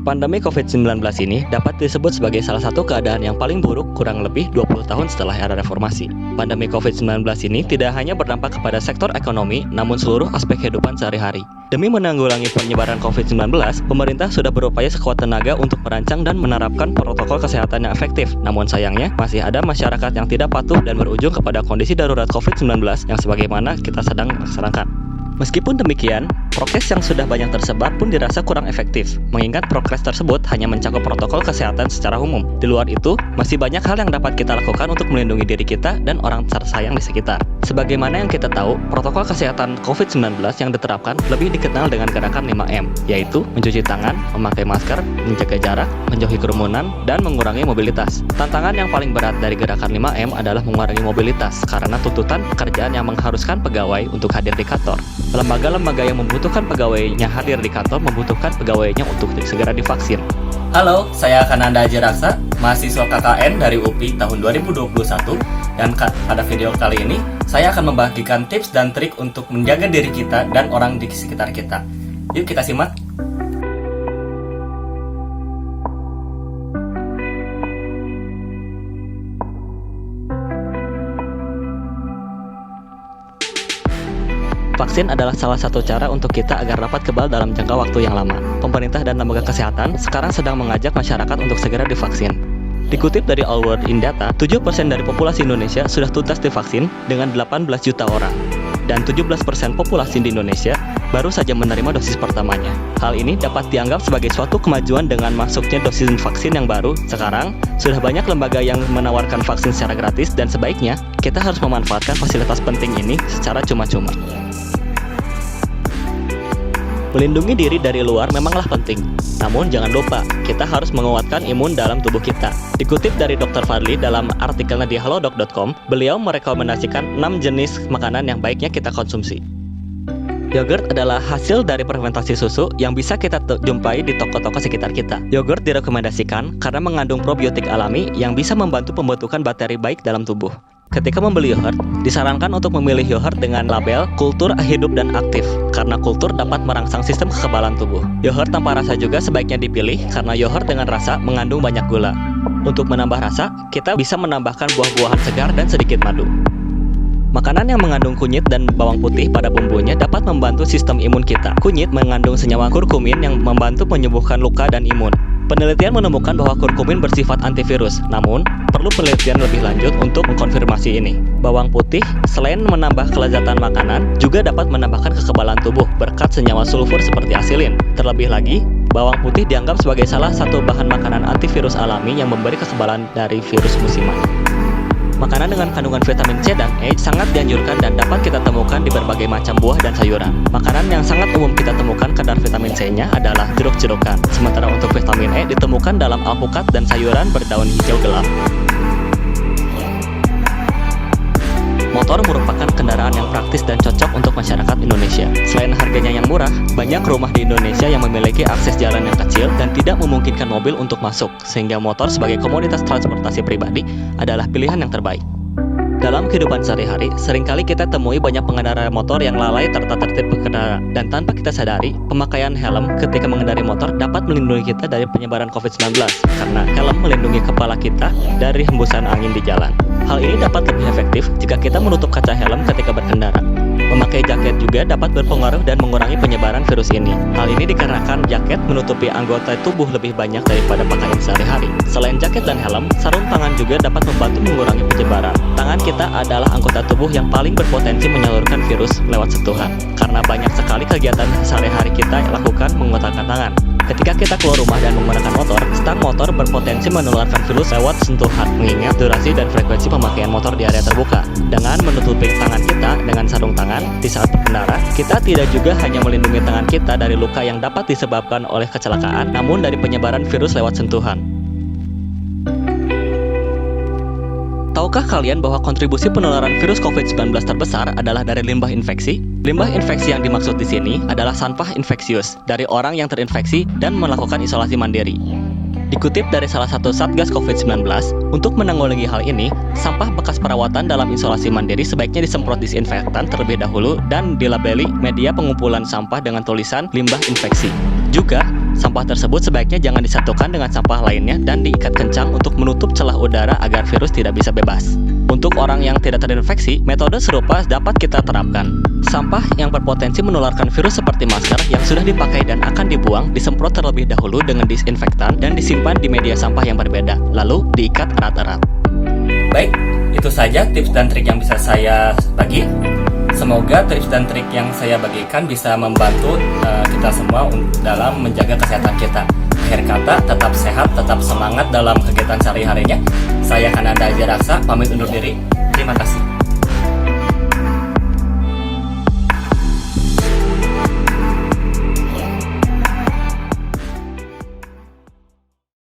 Pandemi COVID-19 ini dapat disebut sebagai salah satu keadaan yang paling buruk kurang lebih 20 tahun setelah era reformasi. Pandemi COVID-19 ini tidak hanya berdampak kepada sektor ekonomi, namun seluruh aspek kehidupan sehari-hari. Demi menanggulangi penyebaran COVID-19, pemerintah sudah berupaya sekuat tenaga untuk merancang dan menerapkan protokol kesehatan yang efektif. Namun sayangnya, masih ada masyarakat yang tidak patuh dan berujung kepada kondisi darurat COVID-19 yang sebagaimana kita sedang laksanakan. Meskipun demikian, prokes yang sudah banyak tersebar pun dirasa kurang efektif, mengingat prokes tersebut hanya mencakup protokol kesehatan secara umum. Di luar itu, masih banyak hal yang dapat kita lakukan untuk melindungi diri kita dan orang tersayang di sekitar. Sebagaimana yang kita tahu, protokol kesehatan COVID-19 yang diterapkan lebih dikenal dengan gerakan 5M, yaitu mencuci tangan, memakai masker, menjaga jarak, menjauhi kerumunan, dan mengurangi mobilitas. Tantangan yang paling berat dari gerakan 5M adalah mengurangi mobilitas, karena tuntutan pekerjaan yang mengharuskan pegawai untuk hadir di kantor. Lembaga-lembaga yang membutuhkan pegawainya hadir di kantor membutuhkan pegawainya untuk segera divaksin. Halo, saya Kananda Haji Raksa, mahasiswa KKN dari UPI tahun 2021, dan pada video kali ini saya akan membagikan tips dan trik untuk menjaga diri kita dan orang di sekitar kita. Yuk kita simak. Vaksin adalah salah satu cara untuk kita agar dapat kebal dalam jangka waktu yang lama. Pemerintah dan lembaga kesehatan sekarang sedang mengajak masyarakat untuk segera divaksin. Dikutip dari All World in Data, 7% dari populasi Indonesia sudah tuntas divaksin dengan 18 juta orang. Dan 17% populasi di Indonesia baru saja menerima dosis pertamanya. Hal ini dapat dianggap sebagai suatu kemajuan dengan masuknya dosis vaksin yang baru. Sekarang, sudah banyak lembaga yang menawarkan vaksin secara gratis dan sebaiknya kita harus memanfaatkan fasilitas penting ini secara cuma-cuma. Melindungi diri dari luar memanglah penting. Namun jangan lupa, kita harus menguatkan imun dalam tubuh kita. Dikutip dari Dr. Fadli dalam artikelnya di halodoc.com, beliau merekomendasikan 6 jenis makanan yang baiknya kita konsumsi. Yogurt adalah hasil dari fermentasi susu yang bisa kita jumpai di toko-toko sekitar kita. Yogurt direkomendasikan karena mengandung probiotik alami yang bisa membantu pembentukan bakteri baik dalam tubuh. Ketika membeli yogurt, disarankan untuk memilih yogurt dengan label kultur hidup dan aktif, karena kultur dapat merangsang sistem kekebalan tubuh. Yogurt tanpa rasa juga sebaiknya dipilih, karena yogurt dengan rasa mengandung banyak gula. Untuk menambah rasa, kita bisa menambahkan buah-buahan segar dan sedikit madu. Makanan yang mengandung kunyit dan bawang putih pada bumbunya dapat membantu sistem imun kita. Kunyit mengandung senyawa kurkumin yang membantu menyembuhkan luka dan imun. Penelitian menemukan bahwa kurkumin bersifat antivirus, namun perlu penelitian lebih lanjut untuk mengkonfirmasi ini. Bawang putih, selain menambah kelezatan makanan, juga dapat menambahkan kekebalan tubuh berkat senyawa sulfur seperti asilin. Terlebih lagi, bawang putih dianggap sebagai salah satu bahan makanan antivirus alami yang memberi kekebalan dari virus musiman. Makanan dengan kandungan vitamin C dan E sangat dianjurkan dan dapat kita temukan di berbagai macam buah dan sayuran. Makanan yang sangat umum kita temukan kadar vitamin C-nya adalah jeruk-jerukan. Sementara untuk vitamin E ditemukan dalam alpukat dan sayuran berdaun hijau gelap. Motor merupakan kendaraan yang praktis dan cocok untuk masyarakat Indonesia. Selain harganya yang murah, banyak rumah di Indonesia yang memiliki akses jalan yang kecil dan tidak memungkinkan mobil untuk masuk, sehingga motor sebagai komoditas transportasi pribadi adalah pilihan yang terbaik. Dalam kehidupan sehari-hari, seringkali kita temui banyak pengendara motor yang lalai tata tertib berkendara. Dan tanpa kita sadari, pemakaian helm ketika mengendarai motor dapat melindungi kita dari penyebaran COVID-19, karena helm melindungi kepala kita dari hembusan angin di jalan. Hal ini dapat lebih efektif jika kita menutup kaca helm ketika berkendara. Memakai jaket juga dapat berpengaruh dan mengurangi penyebaran virus ini. Hal ini dikarenakan jaket menutupi anggota tubuh lebih banyak daripada pakaian sehari-hari. Selain jaket dan helm, sarung tangan juga dapat membantu mengurangi penyebaran. Tangan kita adalah anggota tubuh yang paling berpotensi menyalurkan virus lewat sentuhan, karena banyak sekali kegiatan sehari-hari kita lakukan menggunakan tangan. Ketika kita keluar rumah dan menggunakan motor, stang motor berpotensi menularkan virus lewat sentuhan, mengingat durasi dan frekuensi pemakaian motor di area terbuka. Dengan menutupi tangan kita dengan sarung tangan di saat berkendara, kita tidak juga hanya melindungi tangan kita dari luka yang dapat disebabkan oleh kecelakaan, namun dari penyebaran virus lewat sentuhan. Tahukah kalian bahwa kontribusi penularan virus COVID-19 terbesar adalah dari limbah infeksi? Limbah infeksi yang dimaksud di sini adalah sampah infeksius dari orang yang terinfeksi dan melakukan isolasi mandiri. Dikutip dari salah satu Satgas COVID-19, untuk menanggulangi hal ini, sampah bekas perawatan dalam isolasi mandiri sebaiknya disemprot disinfektan terlebih dahulu dan dilabeli media pengumpulan sampah dengan tulisan limbah infeksi. Juga, Sampah tersebut sebaiknya jangan disatukan dengan sampah lainnya dan diikat kencang untuk menutup celah udara agar virus tidak bisa bebas. Untuk orang yang tidak terinfeksi, metode serupa dapat kita terapkan. Sampah yang berpotensi menularkan virus seperti masker yang sudah dipakai dan akan dibuang disemprot terlebih dahulu dengan disinfektan dan disimpan di media sampah yang berbeda, lalu diikat erat-erat. Baik, itu saja tips dan trik yang bisa saya bagi. Semoga tips dan trik yang saya bagikan bisa membantu kita semua dalam menjaga kesehatan kita. Akhir kata, tetap sehat, tetap semangat dalam kegiatan sehari-harinya. Saya Kananda Aji Raksa, pamit undur diri. Terima kasih.